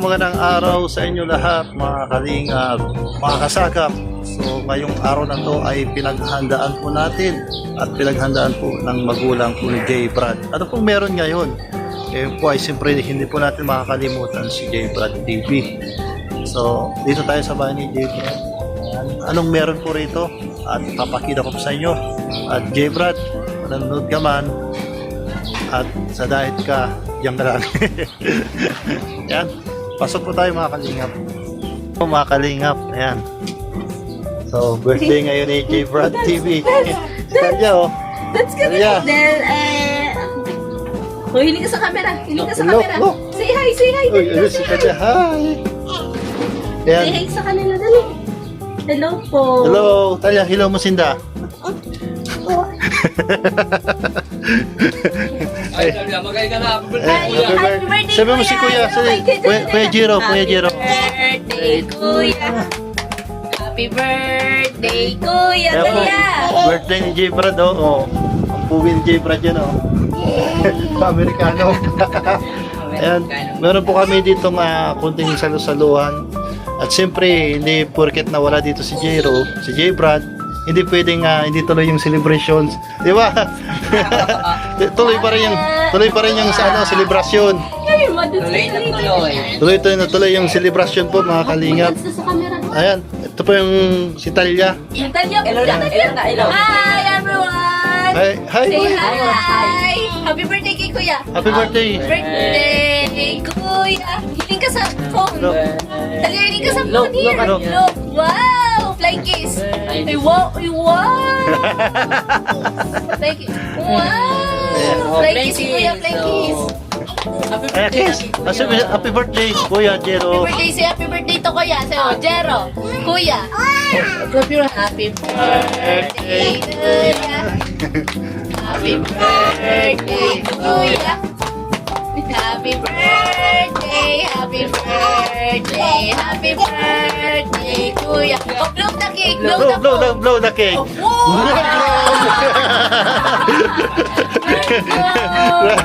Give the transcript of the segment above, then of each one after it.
magandang araw sa inyo lahat mga kalingap, mga kasakap. So ngayong araw na to ay pinaghandaan po natin at pinaghandaan po ng magulang po ni J. Brad. Ano pong meron ngayon? Ngayon po ay siyempre hindi po natin makakalimutan si J. Brad TV. So dito tayo sa bahay ni J. Brad. Anong meron po rito? At papakita ko po sa inyo. At J. Brad, nanonood ka man at sa diet ka, diyan ka lang. Yan, pasok po tayo mga kalingap. Mga kalingap, ayan. So, birthday ngayon ni J. Brad TV. Talya, oh. That's good. Talya. Then, hiling ka sa camera. Hiling ka sa Look, camera. look. Say hi, say hi. Uy, ano si Talya? Hi. Say Ayan. hi sa kanila, dali. Hello po. Hello, Talya. Hello mo, Sinda. Ay, magaling ka na. Happy birthday, Sabi mo si Kuya. Kuya Jiro, Kuya Jiro. Happy birthday, Kuya. Happy birthday, Kuya. Ayan po, Talya. birthday ni J. Brad, oh. Oh. Ang puwi ni J. Brad yan, oh. Amerikano. Ayan, meron po kami dito kunting salusaluhan. At siyempre, hindi porket na wala dito si Jero, si J. Brad, hindi pwedeng hindi tuloy yung celebrations. Di ba? tuloy pa rin yung selebrasyon. Ay, madus. Tuloy yung selebrasyon po mga kalingap. Sa camera. Ayan, ito po yung si Talya. Talya. Hello. Hi, everyone. Hi. Say hi. Happy birthday kay Kuya. Happy birthday. Birthday, Kuya. Hiling ka sa phone. Look. Talya, hiling ka sa phone here. look. Look. Wow. Flying kiss. Ay, wow. Ay, wow. Flying kiss. Wow. Flying kiss, Kuya. Flying kiss. Ayan, kiss. Happy birthday, Kuya Jero. Happy birthday. Say happy birthday to Kuya. Say, Jero. Kuya. Happy birthday, Kuya. Happy birthday, Kuya. Happy birthday, happy birthday, happy birthday, Kuya. Oh, blow the cake, blow the phone. Blow the cake.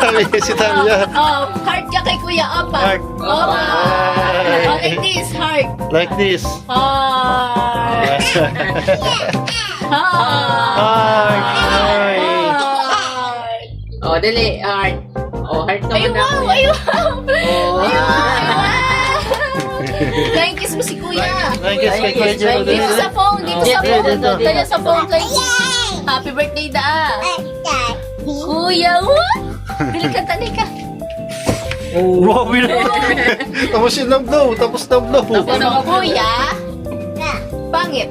Grabe si Talya. Oh, heart ka kay Kuya, opa. Heart. Opa. Oh, like this, heart. Like this. Heart. Heart. Heart. Oh, dali, heart. Oh, heart Ay, naman wow! ako. Ay, wow! Oh. Ay, wow! Flying kiss mo si Kuya. Like this kay Kuya Jero. Dito sa phone, dito sa phone. Dito. Dala sa phone kay Happy birthday da. Kuya, what? Dali ka, dali ka. Wow, tapos yun lang blow. Tapos na blow. Ano, Kuya? Pangit.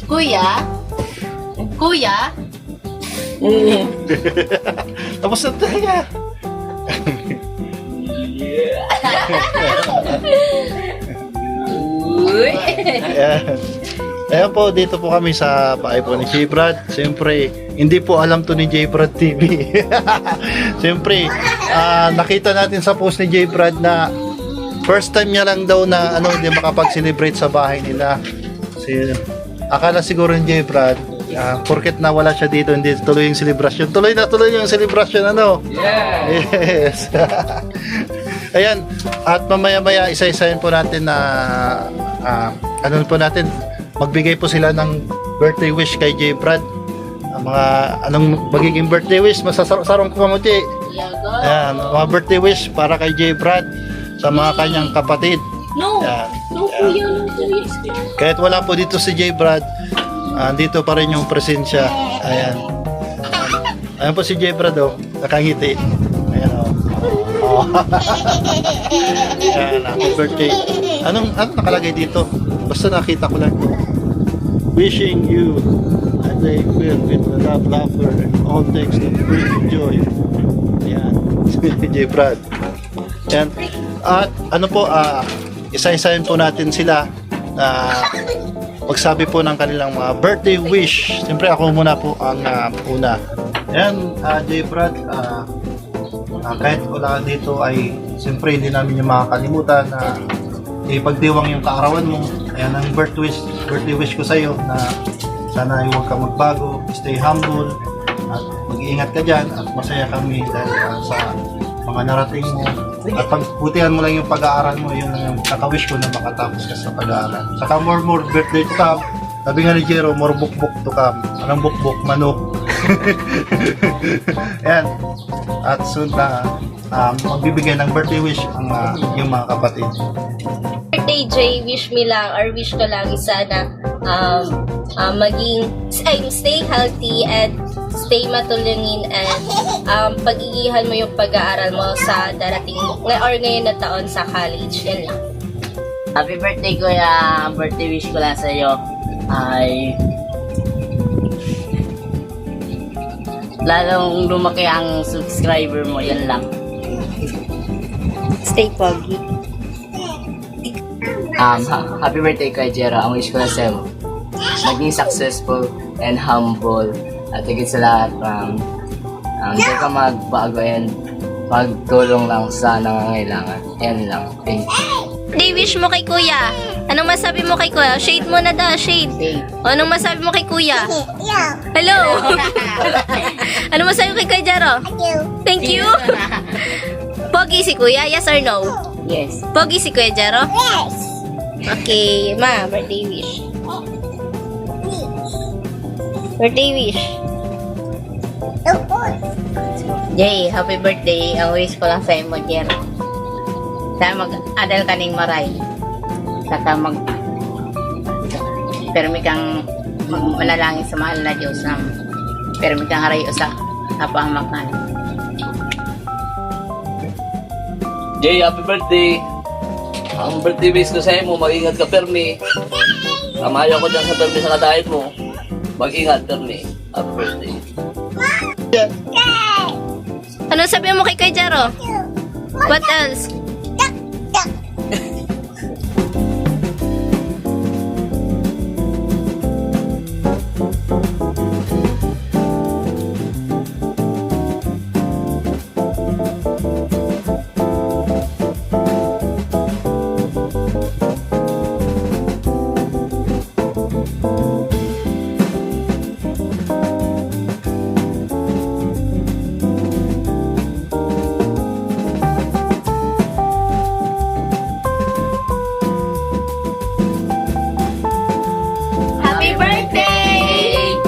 Kuya? Kuya? Tapos na Talya. Uy! Ayan. Ayan po, dito po kami sa bahay po ni J. Brad. Siyempre, hindi po alam to ni J. Brad TV. Siyempre, nakita natin sa post ni J. Brad na first time niya lang daw na hindi makapag-celebrate sa bahay nila. Kasi, akala siguro ni J. Brad, porket na wala siya dito, hindi tuloy yung celebration. Tuloy na tuloy yung celebration, ano? Yeah. Yes. Ayan, at mamaya-maya isa-isahin po natin na po natin, magbigay po sila ng birthday wish kay J. Brad. Mga anong magiging birthday wish, masasarong ko kamuti. Ayan, mga birthday wish para kay J. Brad sa mga kanyang kapatid. No! Ayan. No, Kuya, no, please. Kahit wala po dito si J. Brad, dito pa rin yung presensya. Ayan. Ayan po si J. Brad, oh, nakangiti. Ayan, oh. Oh. Ayan, happy birthday. Anong nakalagay dito? Basta nakita ko lang. Wishing you a day filled with love, laughter, and all things that bring joy. Ayan. J. Brad. Ayan. At isa-isahin po natin sila na magsabi po ng kanilang mga birthday wish. Siyempre ako muna po ang una. Ayan, J. Brad, kahit wala dito ay siyempre hindi namin yung makakalimutan na ipagdiwang yung kaarawan mo. Ayan ang birthday wish ko sa iyo na sana ay huwag kang magbago, stay humble, at mag-iingat ka dyan at masaya kami dahil sa mga narating mo At pagbutihan mo lang yung pag-aaral mo, yun lang yung kakawish ko na makatapos ka sa pag-aaral. Saka more birthday to come. Sabi nga ni Jero, more bukbuk to come. Anong bukbuk? Manok. Yan. At soon na, magbibigay ng birthday wish ang yung mga kapatid. Birthday, Jay, wish me lang or wish ko lang sana stay healthy and stay matulungin and pagigihan mo yung pag-aaral mo sa darating or ngayon na taon sa college. Yan lang. Happy birthday, Kuya. Ang birthday wish ko lang sa iyo ay lalong lumaki ang subscriber mo. Yan lang. Stay pogi. Happy birthday, Kuya Jero. Ang wish ko lang sa iyo, maging successful and humble. At higit sa lahat, hindi ka magbago and pagtulong lang sa nangangailangan. Yan lang. Thank you. Birthday wish mo kay Kuya. Anong masabi mo kay Kuya? Shade mo na daw, shade. O, anong masabi mo kay Kuya? Hello. Anong masabi mo kay Kuya Jero? Thank you. Pogi si Kuya, yes or no? Yes. Pogi si Kuya Jero? Yes. Okay, ma, birthday wish. Birthday wish. Jay, happy birthday. Ang wish ko lang sa iyo, Jero. Sana mag-adal ka ning maray. Saka permi kang manalangin sa mahal na Diyos na permi kang harayo sa kapahamakan. Jay, happy birthday. Ang birthday wish ko sa'yo mo, mag-ingat ka, Permi. Kamayo ko dyan sa Permi sa kadayat mo. Mag-ingat, Permi. Happy birthday. Ano sabi mo kay Kuya Jero? What else? Happy birthday!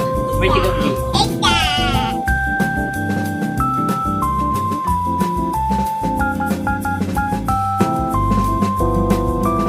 Birthday ko,